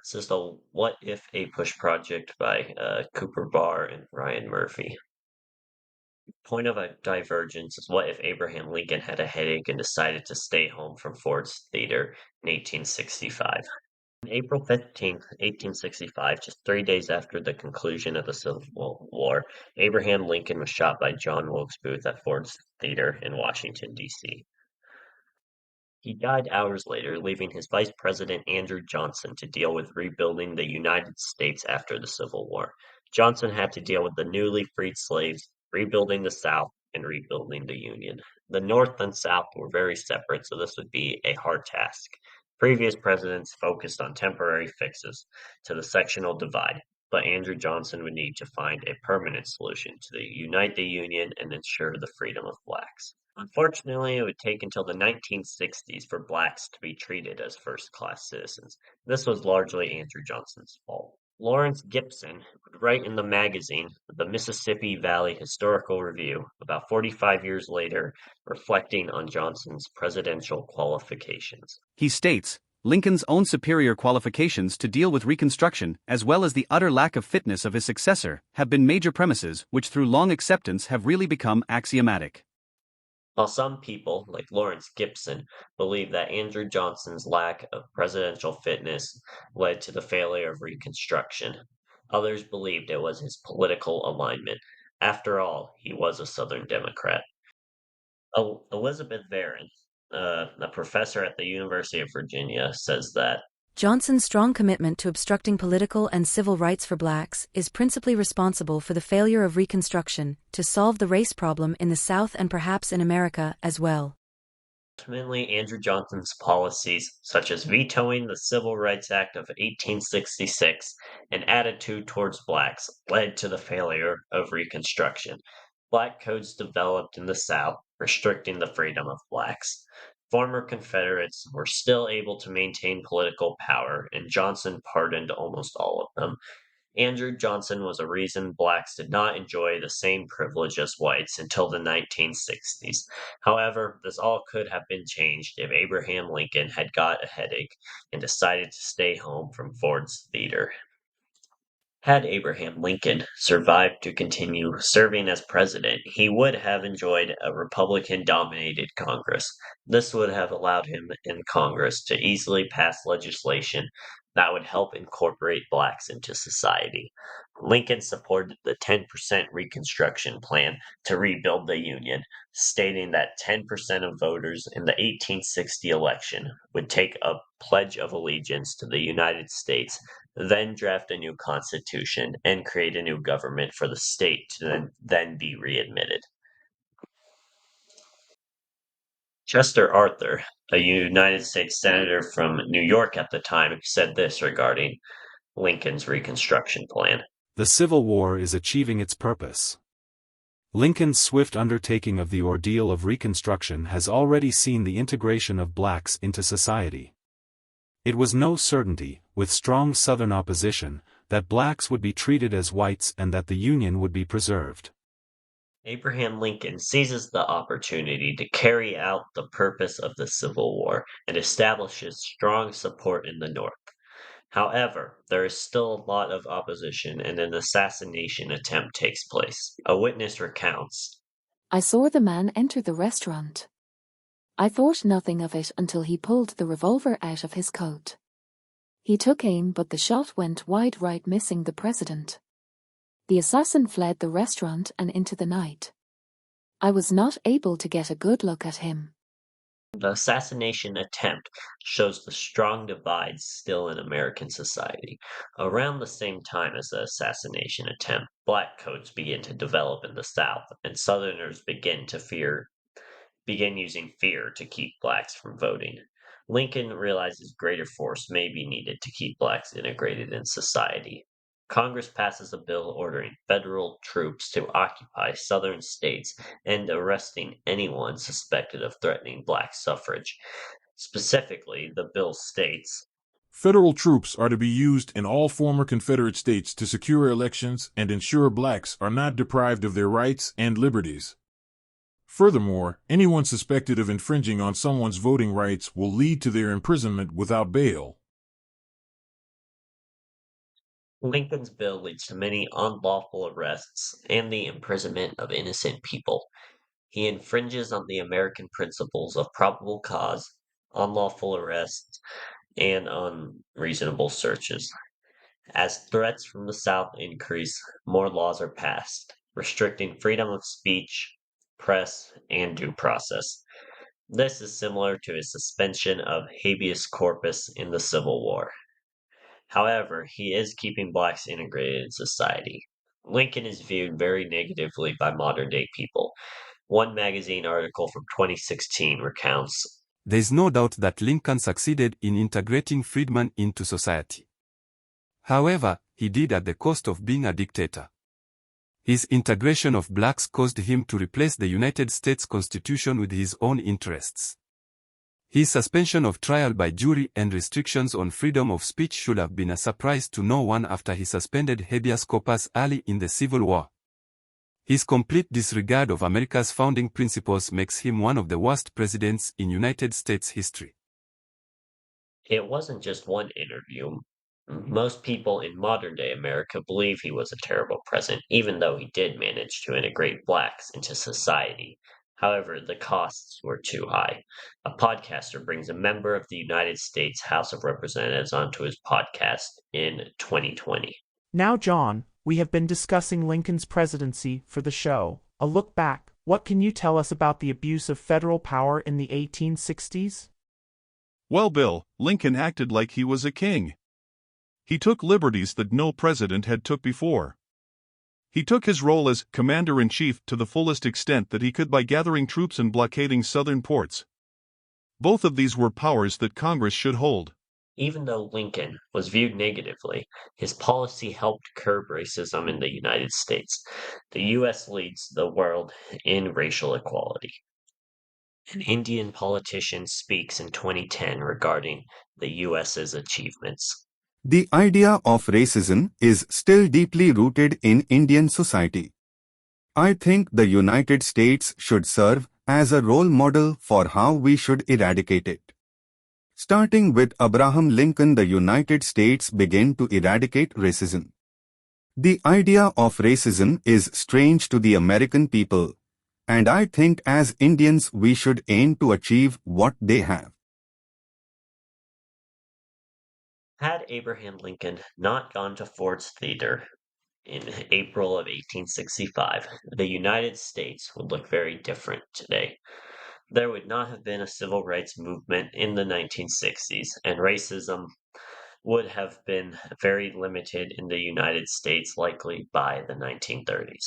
This is the What If Apush project by Cooper Barr and Ryan Murphy. Point of a divergence is what if Abraham Lincoln had a headache and decided to stay home from Ford's Theater in 1865. On April 15th, 1865, just 3 days after the conclusion of the Civil War, Abraham Lincoln was shot by John Wilkes Booth at Ford's Theater in Washington, D.C. He died hours later, leaving his Vice President Andrew Johnson to deal with rebuilding the United States after the Civil War. Johnson had to deal with the newly freed slaves, rebuilding the South, and rebuilding the Union. The North and South were very separate, so this would be a hard task. Previous presidents focused on temporary fixes to the sectional divide, but Andrew Johnson would need to find a permanent solution to unite the Union and ensure the freedom of blacks. Unfortunately, it would take until the 1960s for blacks to be treated as first-class citizens. This was largely Andrew Johnson's fault. Lawrence Gibson would write in the magazine, the Mississippi Valley Historical Review, about 45 years later, reflecting on Johnson's presidential qualifications. He states, Lincoln's own superior qualifications to deal with Reconstruction, as well as the utter lack of fitness of his successor, have been major premises which through long acceptance have really become axiomatic. While some people, like Lawrence Gibson, believe that Andrew Johnson's lack of presidential fitness led to the failure of Reconstruction, others believed it was his political alignment. After all, he was a Southern Democrat. Elizabeth Barron, a professor at the University of Virginia, says that Johnson's strong commitment to obstructing political and civil rights for blacks is principally responsible for the failure of Reconstruction to solve the race problem in the South and perhaps in America as well. ultimately Andrew Johnson's policies, such as vetoing the Civil Rights Act of 1866 and attitude towards blacks, led to the failure of Reconstruction. Black codes developed in the South, restricting the freedom of blacks. Former Confederates were still able to maintain political power, and Johnson pardoned almost all of them. Andrew Johnson was a reason blacks did not enjoy the same privilege as whites until the 1960s. However, this all could have been changed if Abraham Lincoln had got a headache and decided to stay home from Ford's Theater. Had Abraham Lincoln survived to continue serving as president, he would have enjoyed a Republican dominated Congress. This would have allowed him in Congress to easily pass legislation that would help incorporate blacks into society. Lincoln supported the 10% Reconstruction Plan to rebuild the Union, stating that 10% of voters in the 1860 election would take a pledge of allegiance to the United States, then draft a new constitution and create a new government for the state to then be readmitted. Chester Arthur, a United States Senator from New York at the time, said this regarding Lincoln's Reconstruction Plan. The Civil War is achieving its purpose. Lincoln's swift undertaking of the ordeal of Reconstruction has already seen the integration of blacks into society. It was no certainty, with strong Southern opposition, that blacks would be treated as whites and that the Union would be preserved. Abraham Lincoln seizes the opportunity to carry out the purpose of the Civil War and establishes strong support in the North. However, there is still a lot of opposition and an assassination attempt takes place. A witness recounts, I saw the man enter the restaurant. I thought nothing of it until he pulled the revolver out of his coat. He took aim, but the shot went wide right, missing the president. The assassin fled the restaurant and into the night. I was not able to get a good look at him. The assassination attempt shows the strong divides still in American society. Around the same time as the assassination attempt, black codes begin to develop in the South, and Southerners begin using fear to keep blacks from voting. Lincoln realizes greater force may be needed to keep blacks integrated in society. Congress passes a bill ordering federal troops to occupy southern states and arresting anyone suspected of threatening black suffrage. Specifically, the bill states, Federal troops are to be used in all former Confederate states to secure elections and ensure blacks are not deprived of their rights and liberties. Furthermore, anyone suspected of infringing on someone's voting rights will lead to their imprisonment without bail. Lincoln's bill leads to many unlawful arrests and the imprisonment of innocent people. He infringes on the American principles of probable cause, unlawful arrests, and unreasonable searches. As threats from the South increase, more laws are passed, restricting freedom of speech, press, and due process. This is similar to his suspension of habeas corpus in the Civil War. However, he is keeping blacks integrated in society. Lincoln is viewed very negatively by modern day people. One magazine article from 2016 recounts. There is no doubt that Lincoln succeeded in integrating freedmen into society. However, he did at the cost of being a dictator. His integration of blacks caused him to replace the United States Constitution with his own interests. His suspension of trial by jury and restrictions on freedom of speech should have been a surprise to no one after he suspended habeas corpus early in the Civil War. His complete disregard of America's founding principles makes him one of the worst presidents in United States history. It wasn't just one interview. Most people in modern day America believe he was a terrible president, even though he did manage to integrate blacks into society. However, the costs were too high. A podcaster brings a member of the United States House of Representatives onto his podcast in 2020. Now, John, we have been discussing Lincoln's presidency for the show. A look back, what can you tell us about the abuse of federal power in the 1860s? Well, Bill, Lincoln acted like he was a king. He took liberties that no president had took before. He took his role as commander-in-chief to the fullest extent that he could by gathering troops and blockading southern ports. Both of these were powers that Congress should hold. Even though Lincoln was viewed negatively, his policy helped curb racism in the United States. The U.S. leads the world in racial equality. An Indian politician speaks in 2010 regarding the U.S.'s achievements. The idea of racism is still deeply rooted in Indian society. I think the United States should serve as a role model for how we should eradicate it. Starting with Abraham Lincoln, the United States began to eradicate racism. The idea of racism is strange to the American people, and I think as Indians we should aim to achieve what they have. Had Abraham Lincoln not gone to Ford's Theater in April of 1865, the United States would look very different today. There would not have been a civil rights movement in the 1960s, and racism would have been very limited in the United States likely by the 1930s.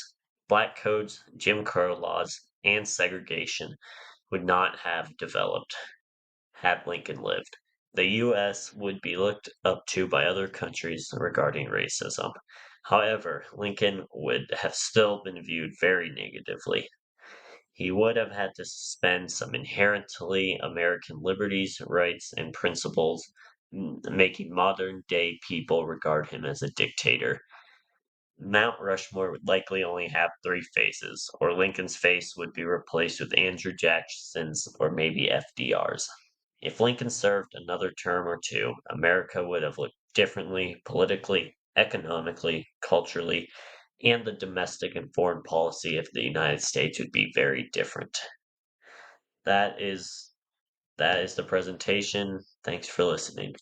Black codes, Jim Crow laws, and segregation would not have developed had Lincoln lived. The U.S. would be looked up to by other countries regarding racism. However, Lincoln would have still been viewed very negatively. He would have had to suspend some inherently American liberties, rights, and principles, making modern day people regard him as a dictator. Mount Rushmore would likely only have three faces, or Lincoln's face would be replaced with Andrew Jackson's or maybe FDR's. If Lincoln served another term or two, America would have looked differently politically, economically, culturally, and the domestic and foreign policy of the United States would be very different. That is the presentation. Thanks for listening.